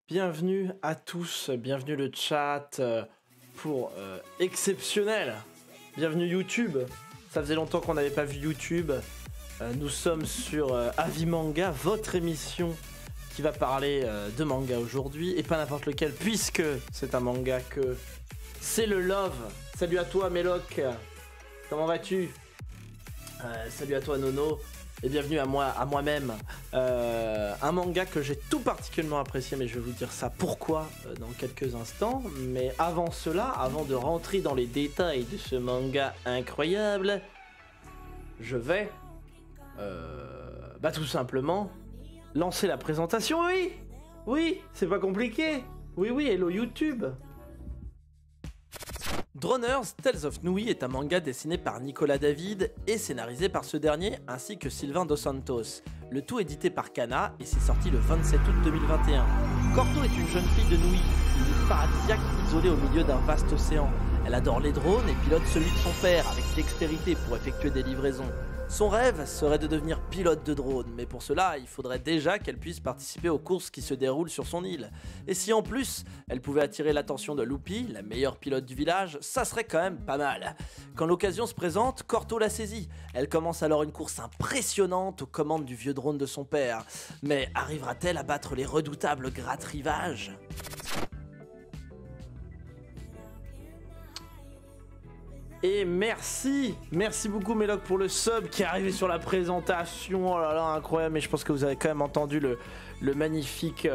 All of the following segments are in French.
Bienvenue à tous, bienvenue le chat pour exceptionnel. Bienvenue YouTube, ça faisait longtemps qu'on n'avait pas vu YouTube. Nous sommes sur Avimanga, votre émission qui va parler de manga aujourd'hui, et pas n'importe lequel, puisque c'est un manga que c'est le Love. Salut à toi Méloc, comment vas-tu? Salut à toi Nono. Et bienvenue à moi-même. Un manga que j'ai tout particulièrement apprécié, mais je vais vous dire ça pourquoi dans quelques instants. Mais avant cela, avant de rentrer dans les détails de ce manga incroyable, je vais tout simplement lancer la présentation. Oui, c'est pas compliqué. Oui, hello YouTube. Droners Tales of Nui est un manga dessiné par Nicolas David et scénarisé par ce dernier ainsi que Sylvain Dos Santos. Le tout édité par Kana et c'est sorti le 27 août 2021. Corto est une jeune fille de Nui, une île paradisiaque isolée au milieu d'un vaste océan. Elle adore les drones et pilote celui de son père avec dextérité pour effectuer des livraisons. Son rêve serait de devenir pilote de drone, mais pour cela, il faudrait déjà qu'elle puisse participer aux courses qui se déroulent sur son île. Et si en plus, elle pouvait attirer l'attention de Loopy, la meilleure pilote du village, ça serait quand même pas mal. Quand l'occasion se présente, Corto la saisit. Elle commence alors une course impressionnante aux commandes du vieux drone de son père. Mais arrivera-t-elle à battre les redoutables gratte-rivages ? Et merci beaucoup Méloc pour le sub qui est arrivé sur la présentation. Oh là là, incroyable, mais je pense que vous avez quand même entendu la magnifique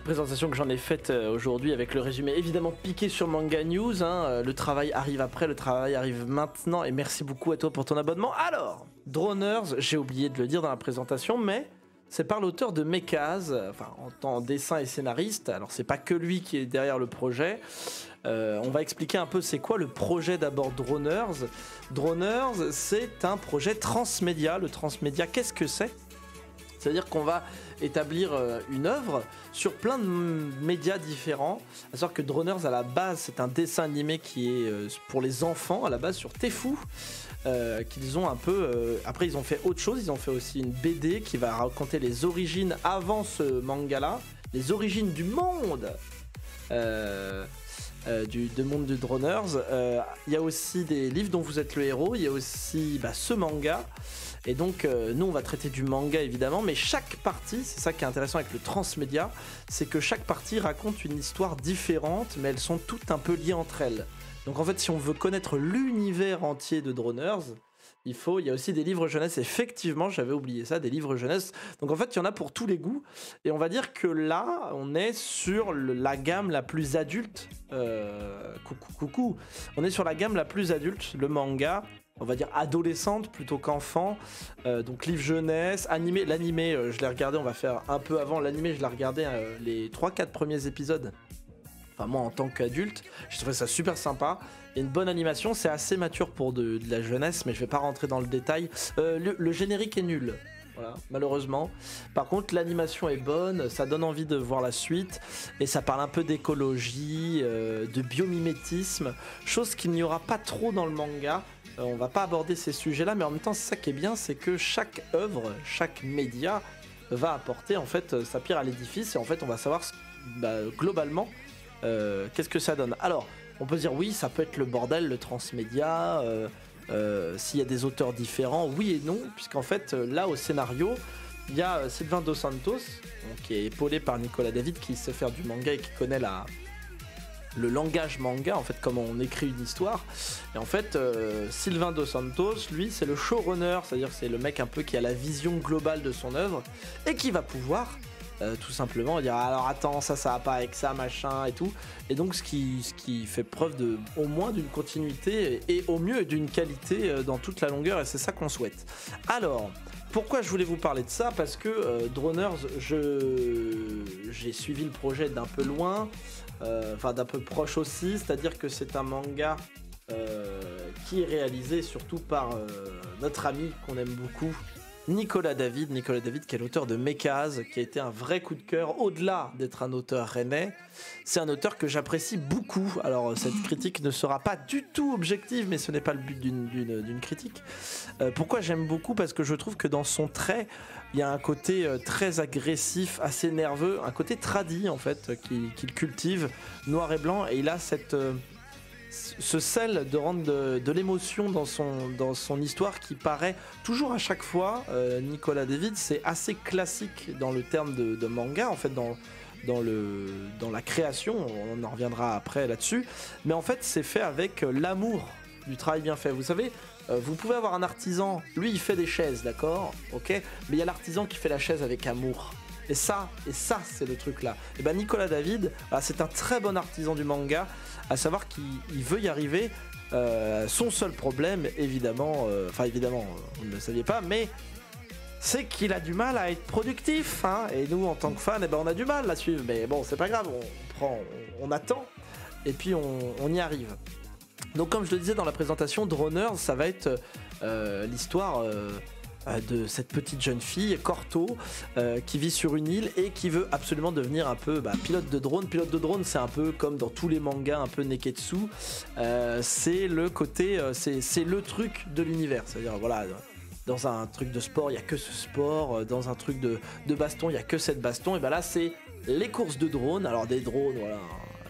présentation que j'en ai faite aujourd'hui avec le résumé évidemment piqué sur Manga News. Le travail arrive après, le travail arrive maintenant et merci beaucoup à toi pour ton abonnement. Alors, Droners, j'ai oublié de le dire dans la présentation, mais c'est par l'auteur de Mekaz, enfin en tant dessin et scénariste. Alors c'est pas que lui qui est derrière le projet. On va expliquer un peu c'est quoi le projet d'abord Droners. Droners, c'est un projet transmédia. Le transmédia, qu'est-ce que c'est ? C'est-à-dire qu'on va établir une œuvre sur plein de médias différents. À savoir que Droners, à la base, c'est un dessin animé qui est pour les enfants, à la base sur Tefou. Qu'ils ont un peu... après, ils ont fait autre chose. Ils ont fait aussi une BD qui va raconter les origines avant ce manga-là. Les origines du monde du monde de Droners. Il y a aussi des livres dont vous êtes le héros. Il y a aussi ce manga. Et donc, nous, on va traiter du manga, évidemment. Mais chaque partie, c'est ça qui est intéressant avec le transmédia, c'est que chaque partie raconte une histoire différente, mais elles sont toutes un peu liées entre elles. Donc en fait, si on veut connaître l'univers entier de Droners, il y a aussi des livres jeunesse. Effectivement, j'avais oublié ça, des livres jeunesse. Donc en fait, il y en a pour tous les goûts. Et on va dire que là, on est sur la gamme la plus adulte. Coucou. On est sur la gamme la plus adulte, le manga. On va dire adolescente plutôt qu'enfant. Donc livre jeunesse, animé. L'animé, je l'ai regardé, on va faire un peu avant. L'animé, je l'ai regardé les 3-4 premiers épisodes. Enfin, moi en tant qu'adulte, je trouvais ça super sympa. Il y a une bonne animation, c'est assez mature pour de la jeunesse, mais je vais pas rentrer dans le détail. Le générique est nul, voilà, malheureusement. Par contre, l'animation est bonne, ça donne envie de voir la suite, et ça parle un peu d'écologie, de biomimétisme, chose qu'il n'y aura pas trop dans le manga. On va pas aborder ces sujets-là, mais en même temps, c'est ça qui est bien, c'est que chaque œuvre, chaque média va apporter en fait sa pierre à l'édifice, et en fait, on va savoir globalement. Qu'est-ce que ça donne? Alors, on peut dire oui, ça peut être le bordel, le transmédia, s'il y a des auteurs différents, oui et non, puisqu'en fait, là, au scénario, il y a Sylvain Dos Santos, donc, qui est épaulé par Nicolas David, qui sait faire du manga et qui connaît le langage manga, en fait, comment on écrit une histoire. Et en fait, Sylvain Dos Santos, lui, c'est le showrunner, c'est-à-dire c'est le mec un peu qui a la vision globale de son œuvre, et qui va pouvoir... tout simplement dire alors attends ça va pas avec ça machin et tout, et donc ce qui fait preuve au moins d'une continuité et au mieux d'une qualité dans toute la longueur, et c'est ça qu'on souhaite. Alors pourquoi je voulais vous parler de ça? Parce que Droners, j'ai suivi le projet d'un peu loin, d'un peu proche aussi, c'est-à-dire que c'est un manga qui est réalisé surtout par notre ami qu'on aime beaucoup, Nicolas David. Nicolas David qui est l'auteur de Mekaz, qui a été un vrai coup de cœur, au-delà d'être un auteur rennais. C'est un auteur que j'apprécie beaucoup. Alors cette critique ne sera pas du tout objective, mais ce n'est pas le but d'une critique. Pourquoi j'aime beaucoup? Parce que je trouve que dans son trait, il y a un côté très agressif, assez nerveux, un côté tradi en fait, qu'il cultive, noir et blanc, et il a ce sel de rendre de l'émotion dans son histoire qui paraît toujours à chaque fois. Nicolas David, c'est assez classique dans le terme de manga, en fait, dans la création, on en reviendra après là-dessus, mais en fait c'est fait avec l'amour du travail bien fait. Vous savez, vous pouvez avoir un artisan, lui il fait des chaises, d'accord, ok, mais il y a l'artisan qui fait la chaise avec amour. Et ça c'est le truc là. Et ben Nicolas David, c'est un très bon artisan du manga, à savoir qu'il veut y arriver. Son seul problème, évidemment, vous ne le saviez pas, mais c'est qu'il a du mal à être productif, hein. Et nous en tant que fans, on a du mal à suivre, mais bon, c'est pas grave, on attend, et puis on y arrive. Donc comme je le disais dans la présentation, Droners, ça va être l'histoire de cette petite jeune fille, Corto, qui vit sur une île et qui veut absolument devenir un peu pilote de drone. Pilote de drone, c'est un peu comme dans tous les mangas un peu neketsu, c'est le côté, c'est le truc de l'univers, c'est-à-dire voilà, dans un truc de sport il y a que ce sport, dans un truc de baston il y a que cette baston, et ben là c'est les courses de drones. Alors des drones, voilà,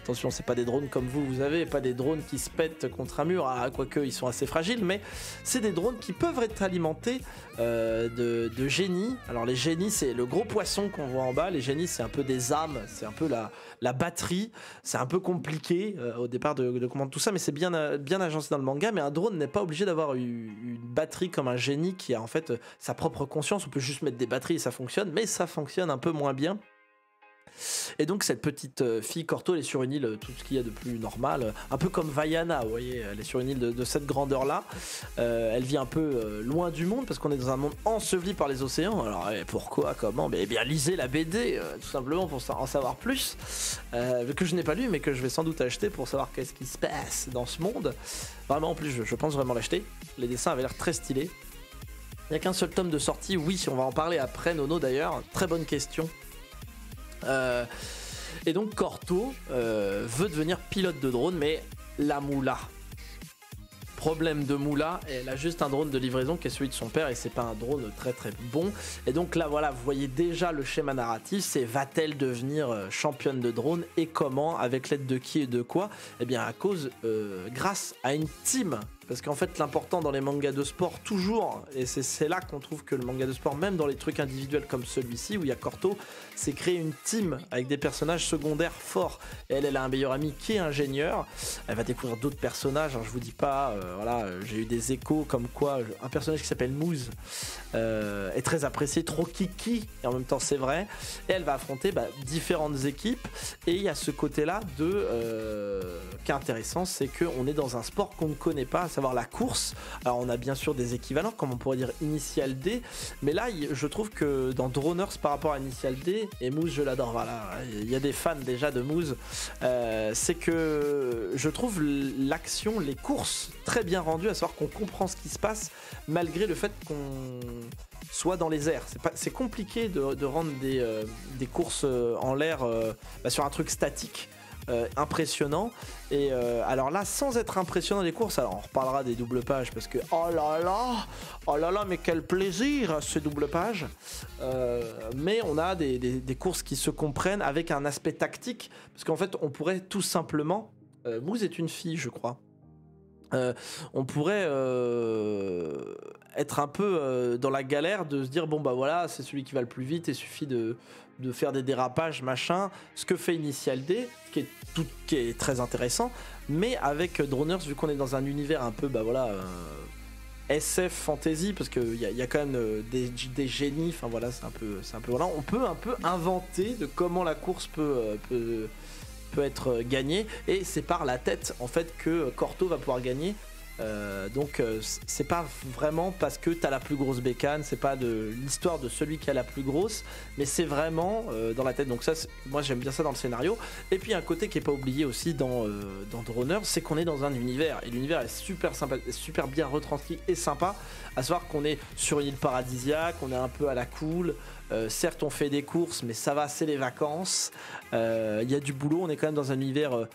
attention, c'est pas des drones comme vous avez, pas des drones qui se pètent contre un mur, quoique ils sont assez fragiles, mais c'est des drones qui peuvent être alimentés de génies. Alors les génies, c'est le gros poisson qu'on voit en bas. Les génies, c'est un peu des âmes, c'est un peu la batterie. C'est un peu compliqué au départ de comprendre tout ça, mais c'est bien agencé dans le manga. Mais un drone n'est pas obligé d'avoir une batterie comme un génie qui a en fait sa propre conscience. On peut juste mettre des batteries et ça fonctionne, mais ça fonctionne un peu moins bien. Et donc cette petite fille Corto, elle est sur une île, tout ce qu'il y a de plus normal, un peu comme Vaiana, vous voyez, elle est sur une île de cette grandeur là. Elle vit un peu loin du monde parce qu'on est dans un monde enseveli par les océans. Alors pourquoi, comment? Eh bien lisez la BD tout simplement pour en savoir plus, que je n'ai pas lu mais que je vais sans doute acheter pour savoir qu'est-ce qui se passe dans ce monde. Vraiment, en plus je pense vraiment l'acheter. Les dessins avaient l'air très stylés. Il n'y a qu'un seul tome de sortie, oui, on va en parler après, Nono d'ailleurs, très bonne question. Et donc Corto veut devenir pilote de drone, mais la moula. Problème de moula, elle a juste un drone de livraison qui est celui de son père et c'est pas un drone très très bon. Et donc là voilà, vous voyez déjà le schéma narratif, c'est va-t-elle devenir championne de drone et comment, avec l'aide de qui et de quoi? Eh bien à cause, grâce à une team. Parce qu'en fait l'important dans les mangas de sport toujours, et c'est là qu'on trouve que le manga de sport, même dans les trucs individuels comme celui-ci où il y a Corto, c'est créer une team avec des personnages secondaires forts. Et elle a un meilleur ami qui est ingénieur, elle va découvrir d'autres personnages, alors je vous dis pas, voilà, j'ai eu des échos comme quoi un personnage qui s'appelle Moose est très apprécié, trop kiki, et en même temps c'est vrai, et elle va affronter différentes équipes, et il y a ce côté là qui est intéressant, c'est qu'on est dans un sport qu'on ne connaît pas, à savoir la course. Alors on a bien sûr des équivalents comme on pourrait dire Initial D, mais là je trouve que dans Droners par rapport à Initial D, et Moose je l'adore, voilà, il y a des fans déjà de Moose, c'est que je trouve l'action, les courses très bien rendues, à savoir qu'on comprend ce qui se passe malgré le fait qu'on soit dans les airs. C'est compliqué de rendre des courses en l'air sur un truc statique. Impressionnant, et alors là sans être impressionnant les courses, alors on reparlera des doubles pages parce que oh là là mais quel plaisir ces doubles pages, mais on a des courses qui se comprennent avec un aspect tactique, parce qu'en fait on pourrait tout simplement, Moose est une fille je crois, on pourrait être un peu dans la galère de se dire bon voilà, c'est celui qui va le plus vite et suffit de faire des dérapages machin, ce que fait Initial D, qui est très intéressant, mais avec Droners, vu qu'on est dans un univers un peu SF fantasy, parce qu'il y a quand même des génies, enfin voilà, c'est un peu voilà, on peut un peu inventer de comment la course peut être gagnée, et c'est par la tête en fait que Corto va pouvoir gagner. Donc c'est pas vraiment parce que t'as la plus grosse bécane, c'est pas de l'histoire de celui qui a la plus grosse, mais c'est vraiment dans la tête. Donc ça, moi j'aime bien ça dans le scénario. Et puis un côté qui est pas oublié aussi dans Droners, c'est qu'on est dans un univers, et l'univers est super sympa, super bien retranscrit et sympa. À savoir qu'on est sur une île paradisiaque, on est un peu à la cool. Certes on fait des courses, mais ça va, c'est les vacances. Il y a du boulot, on est quand même dans un univers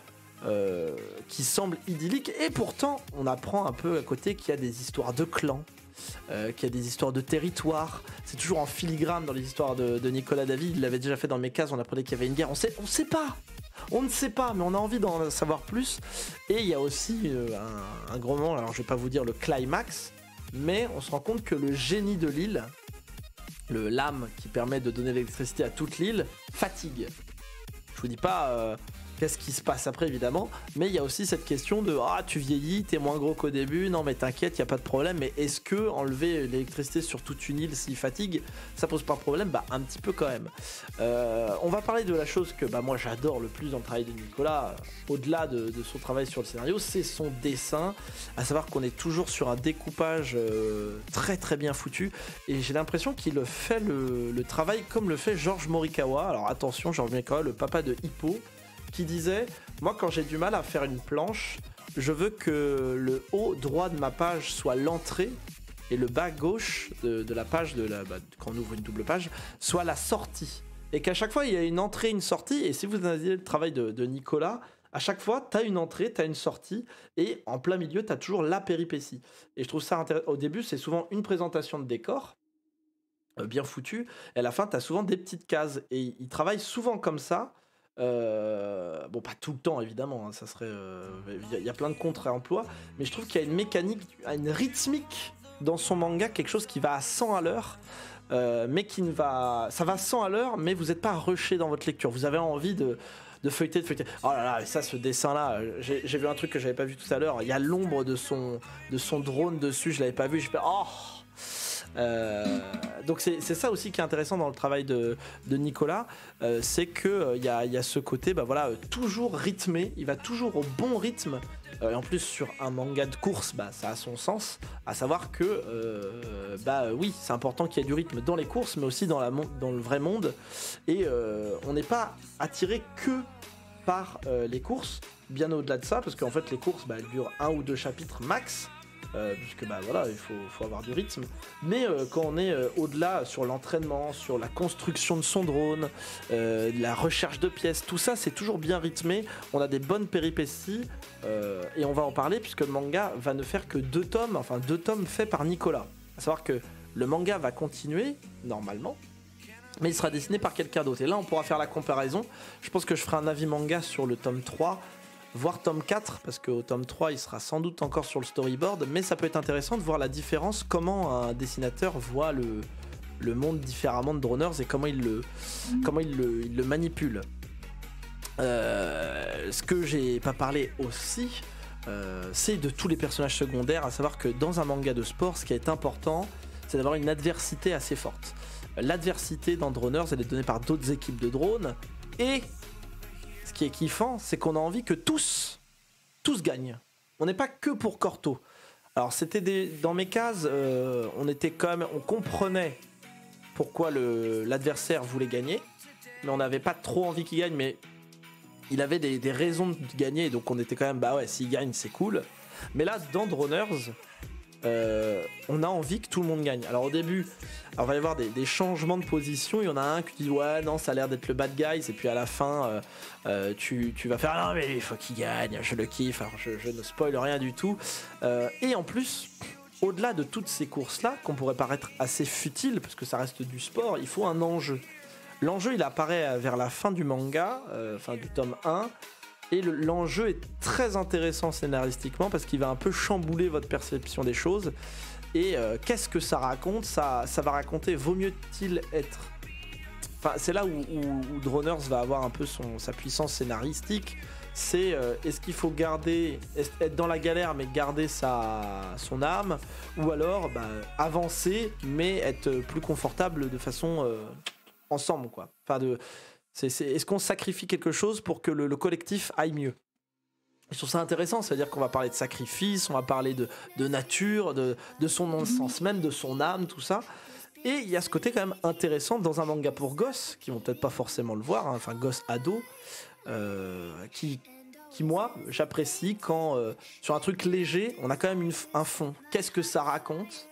qui semble idyllique, et pourtant on apprend un peu à côté qu'il y a des histoires de clans, qu'il y a des histoires de territoire. C'est toujours en filigrane dans les histoires de Nicolas David. Il l'avait déjà fait dans Mes Cases, on apprenait qu'il y avait une guerre. On sait pas, on ne sait pas, mais on a envie d'en savoir plus. Et il y a aussi un gros moment, alors je vais pas vous dire le climax, mais on se rend compte que le génie de l'île, le lame qui permet de donner l'électricité à toute l'île, fatigue. Je vous dis pas qu'est-ce qui se passe après évidemment, mais il y a aussi cette question de ah tu vieillis, t'es moins gros qu'au début, non mais t'inquiète, y a pas de problème, mais est-ce que enlever l'électricité sur toute une île s'il fatigue, ça pose pas de problème? Bah un petit peu quand même. On va parler de la chose que bah moi j'adore le plus dans le travail de Nicolas, au-delà de son travail sur le scénario, c'est son dessin, à savoir qu'on est toujours sur un découpage très très bien foutu, et j'ai l'impression qu'il fait le travail comme le fait George Morikawa. Alors attention, George Morikawa, le papa de Hippo, qui disait moi quand j'ai du mal à faire une planche, je veux que le haut droit de ma page soit l'entrée et le bas gauche de la page quand on ouvre une double page soit la sortie, et qu'à chaque fois il y a une entrée, une sortie. Et si vous analysez le travail de Nicolas, à chaque fois t'as une entrée, t'as une sortie, et en plein milieu t'as toujours la péripétie. Et je trouve ça intéressant. Au début c'est souvent une présentation de décor bien foutu, et à la fin t'as souvent des petites cases, et il travaille souvent comme ça. Bon, pas tout le temps évidemment, hein, ça serait. Il y a plein de contre-emplois, mais je trouve qu'il y a une mécanique, une rythmique dans son manga, quelque chose qui va à 100 à l'heure, mais qui ne va. Ça va à 100 à l'heure, mais vous n'êtes pas rushé dans votre lecture. Vous avez envie de feuilleter, de feuilleter. Oh là là, ça, ce dessin-là, j'ai vu un truc que j'avais pas vu tout à l'heure. Il y a l'ombre de son drone dessus, je l'avais pas vu. Je fais oh. Donc c'est ça aussi qui est intéressant dans le travail de Nicolas, c'est que il y a ce côté toujours rythmé, il va toujours au bon rythme, et en plus sur un manga de course ça a son sens, à savoir que oui, c'est important qu'il y ait du rythme dans les courses, mais aussi dans le vrai monde, et on n'est pas attiré que par les courses, bien au-delà de ça, parce qu'en fait les courses elles durent 1 ou 2 chapitres max, puisque il faut avoir du rythme, mais quand on est au-delà sur l'entraînement, sur la construction de son drone, la recherche de pièces, tout ça c'est toujours bien rythmé, on a des bonnes péripéties, et on va en parler puisque le manga va ne faire que 2 tomes, enfin 2 tomes faits par Nicolas, à savoir que le manga va continuer normalement, mais il sera dessiné par quelqu'un d'autre, et là on pourra faire la comparaison. Je pense que je ferai un avis manga sur le tome 3, voire tome 4, parce qu'au tome 3 il sera sans doute encore sur le storyboard, mais ça peut être intéressant de voir la différence, comment un dessinateur voit le monde différemment de Droners, et comment il le manipule. Ce que j'ai pas parlé aussi, c'est de tous les personnages secondaires, à savoir que dans un manga de sport, ce qui est important, c'est d'avoir une adversité assez forte. L'adversité dans Droners, elle est donnée par d'autres équipes de drones, et ce qui est kiffant, c'est qu'on a envie que tous gagnent. On n'est pas que pour Corto. Alors c'était dans Mes Cases, on comprenait pourquoi l'adversaire voulait gagner, mais on n'avait pas trop envie qu'il gagne, mais il avait des raisons de gagner, donc on était quand même s'il gagne c'est cool. Mais là dans Droners, on a envie que tout le monde gagne. Alors au début, il va y avoir des changements de position. Il y en a un qui dit ouais non ça a l'air d'être le bad guy, et puis à la fin tu vas faire non mais il faut qu'il gagne, je le kiffe. Alors je ne spoil rien du tout, et en plus au-delà de toutes ces courses là qu'on pourrait paraître assez futiles parce que ça reste du sport, il faut un enjeu. L'enjeu il apparaît vers la fin du manga, du tome 1. Et l'enjeu est très intéressant scénaristiquement parce qu'il va un peu chambouler votre perception des choses. Et qu'est-ce que ça raconte ? Ça va raconter vaut mieux-t-il être... Enfin, c'est là où Droners va avoir un peu sa puissance scénaristique. C'est est-ce qu'il faut être dans la galère mais garder son âme, ou alors avancer mais être plus confortable de façon ensemble quoi. Enfin est-ce qu'on sacrifie quelque chose pour que le collectif aille mieux ? Je trouve ça intéressant, c'est-à-dire qu'on va parler de sacrifice, on va parler de nature, de son essence même, de son âme, tout ça. Et il y a ce côté quand même intéressant dans un manga pour gosses, qui vont peut-être pas forcément le voir, hein, enfin gosses ados, qui moi j'apprécie quand sur un truc léger, on a quand même un fond. Qu'est-ce que ça raconte ?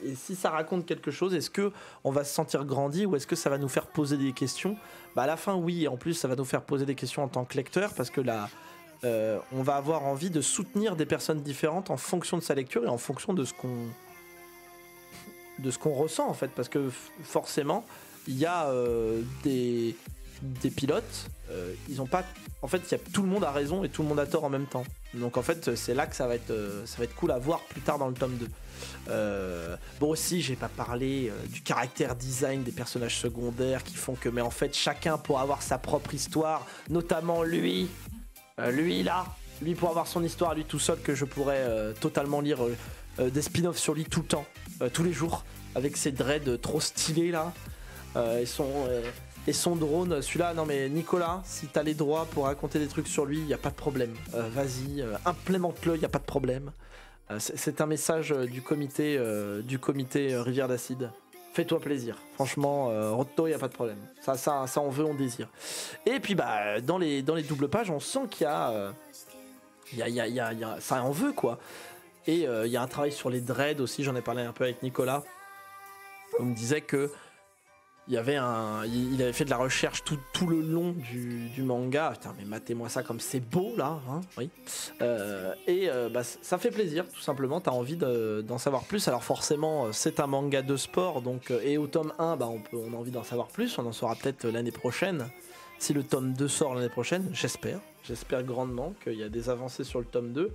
Et si ça raconte quelque chose, est-ce que on va se sentir grandi ou est-ce que ça va nous faire poser des questions ? Bah à la fin oui, en plus ça va nous faire poser des questions en tant que lecteur parce que là, on va avoir envie de soutenir des personnes différentes en fonction de sa lecture et en fonction de ce qu'on ressent en fait, parce que forcément il y a des pilotes, ils ont pas, en fait tout le monde a raison et tout le monde a tort en même temps, donc en fait c'est là que ça va être cool à voir plus tard dans le tome 2. Bon aussi j'ai pas parlé du caractère design des personnages secondaires qui font que, mais en fait chacun pour avoir sa propre histoire, notamment lui pour avoir son histoire lui tout seul, que je pourrais totalement lire des spin-offs sur lui tout le temps, tous les jours, avec ses dreads trop stylés là, et son drone, celui-là, non mais Nicolas, si t'as les droits pour raconter des trucs sur lui, y a pas de problème, vas-y, implémente-le, y a pas de problème. C'est un message du comité Rivière d'Acide. Fais-toi plaisir. Franchement, Rotto, il n'y a pas de problème. Ça, on veut, on désire. Et puis, bah, dans les doubles pages, on sent qu'il y a, ça en veut, quoi. Et il y a un travail sur les dreads aussi. J'en ai parlé un peu avec Nicolas. On me disait que il avait fait de la recherche tout le long du manga. Putain, mais matez-moi ça comme c'est beau là, hein, oui. Bah, ça fait plaisir, tout simplement. T'as envie d'en savoir plus. Alors forcément, c'est un manga de sport, donc et au tome 1, bah, on a envie d'en savoir plus. On en saura peut-être l'année prochaine. Si le tome 2 sort l'année prochaine, j'espère grandement qu'il y a des avancées sur le tome 2.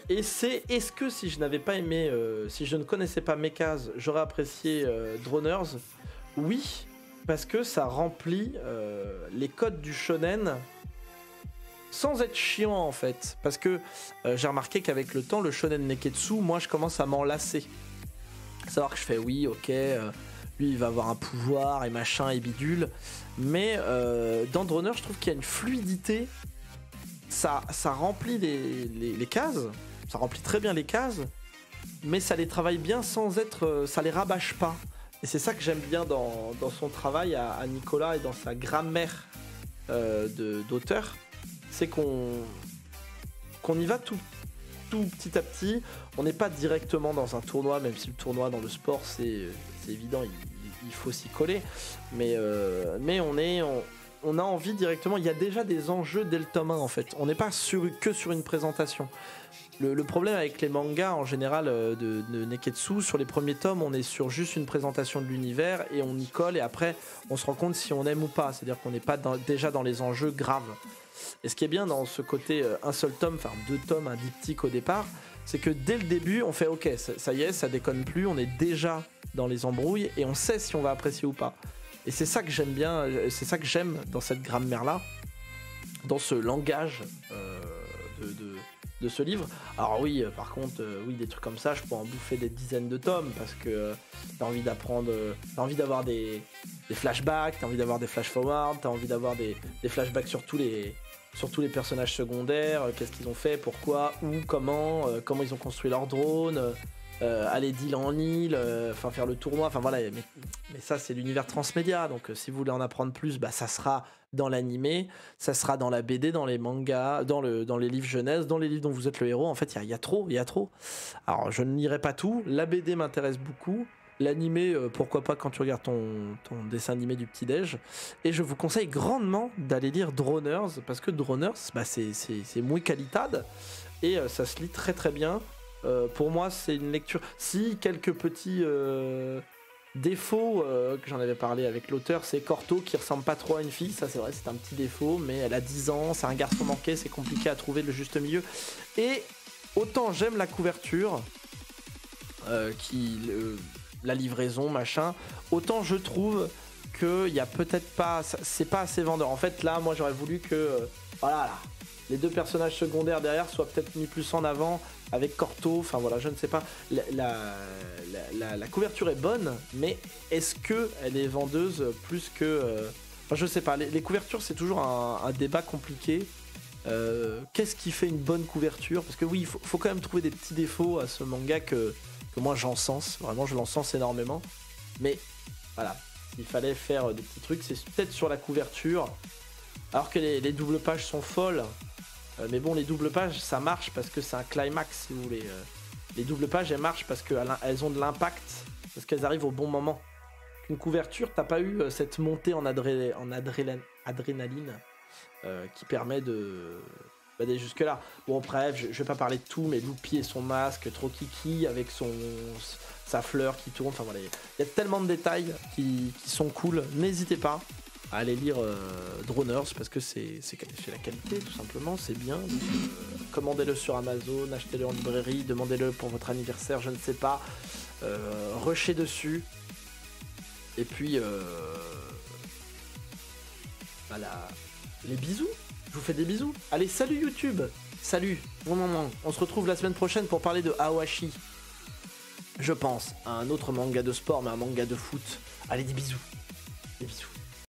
Est-ce que si je n'avais pas aimé, si je ne connaissais pas Mechas, j'aurais apprécié Droners? Oui, parce que ça remplit les codes du shonen sans être chiant en fait. Parce que j'ai remarqué qu'avec le temps, le shonen neketsu, moi je commence à m'en lasser. Savoir que je fais oui, ok, lui il va avoir un pouvoir et machin et bidule. Mais dans Droners, je trouve qu'il y a une fluidité. Ça remplit les cases, ça remplit très bien les cases, mais ça les travaille bien sans être, ça les rabâche pas. Et c'est ça que j'aime bien dans son travail à Nicolas et dans sa grammaire d'auteur, c'est qu'on y va tout petit à petit. On n'est pas directement dans un tournoi, même si le tournoi dans le sport c'est évident, il faut s'y coller, mais on a envie directement, il y a déjà des enjeux dès le tome 1 en fait, on n'est pas que sur une présentation. Le problème avec les mangas en général de Neketsu, sur les premiers tomes, on est sur juste une présentation de l'univers et on y colle et après on se rend compte si on aime ou pas, c'est-à-dire qu'on n'est pas déjà dans les enjeux graves. Et ce qui est bien dans ce côté un seul tome, enfin 2 tomes, un diptyque au départ, c'est que dès le début on fait ok, ça y est, ça déconne plus, on est déjà dans les embrouilles et on sait si on va apprécier ou pas. Et c'est ça que j'aime bien, c'est ça que j'aime dans cette grammaire-là, dans ce langage de ce livre. Alors oui, par contre, oui, des trucs comme ça, je pourrais en bouffer des dizaines de tomes parce que t'as envie d'apprendre, t'as envie d'avoir des flashbacks, t'as envie d'avoir des flash-forward, t'as envie d'avoir des flashbacks sur tous les personnages secondaires, qu'est-ce qu'ils ont fait, pourquoi, où, comment ils ont construit leur drone, aller d'île en île, enfin faire le tournoi, enfin voilà, mais ça c'est l'univers transmédia, donc si vous voulez en apprendre plus, bah ça sera dans l'animé, ça sera dans la BD, dans les mangas, dans les livres jeunesse, dans les livres dont vous êtes le héros. En fait il y a trop. Alors je ne lirai pas tout, la BD m'intéresse beaucoup, l'animé pourquoi pas quand tu regardes ton dessin animé du petit-déj, et je vous conseille grandement d'aller lire Droners, parce que Droners, bah, c'est muy qualitad, et ça se lit très très bien. Pour moi c'est une lecture, si quelques petits défauts que j'en avais parlé avec l'auteur, c'est Corto qui ressemble pas trop à une fille, ça c'est vrai, c'est un petit défaut, mais elle a 10 ans, c'est un garçon manqué, c'est compliqué à trouver le juste milieu. Et autant j'aime la couverture, la livraison machin, autant je trouve que il y a peut-être pas, c'est pas assez vendeur. En fait là moi j'aurais voulu que voilà là, les 2 personnages secondaires derrière soient peut-être mis plus en avant avec Corto, enfin voilà, je ne sais pas, la couverture est bonne, mais est-ce que elle est vendeuse plus que enfin je sais pas, les couvertures c'est toujours un débat compliqué, Qu'est-ce qui fait une bonne couverture? Parce que oui, faut quand même trouver des petits défauts à ce manga que moi j'encense, vraiment je l'encense énormément. Mais voilà, il fallait faire des petits trucs, c'est peut-être sur la couverture. Alors que les doubles pages sont folles, mais bon, les doubles pages ça marche parce que c'est un climax si vous voulez. Les doubles pages elles marchent parce qu'elles ont de l'impact, parce qu'elles arrivent au bon moment. Une couverture, t'as pas eu cette montée en adrénaline qui permet d'aller jusque là. Bon bref, je vais pas parler de tout, mais Loupi et son masque, trop kiki avec sa fleur qui tourne, enfin voilà, il y a tellement de détails qui sont cool. N'hésitez pas à aller lire Droners parce que c'est la qualité tout simplement, c'est bien. Donc, commandez-le sur Amazon, achetez-le en librairie, demandez-le pour votre anniversaire, je ne sais pas, rushez dessus. Et puis voilà, les bisous, je vous fais des bisous. Allez, salut YouTube, salut, bon moment. On se retrouve la semaine prochaine pour parler de Awashi. Je pense à un autre manga de sport, mais un manga de foot. Allez, des bisous. Des bisous.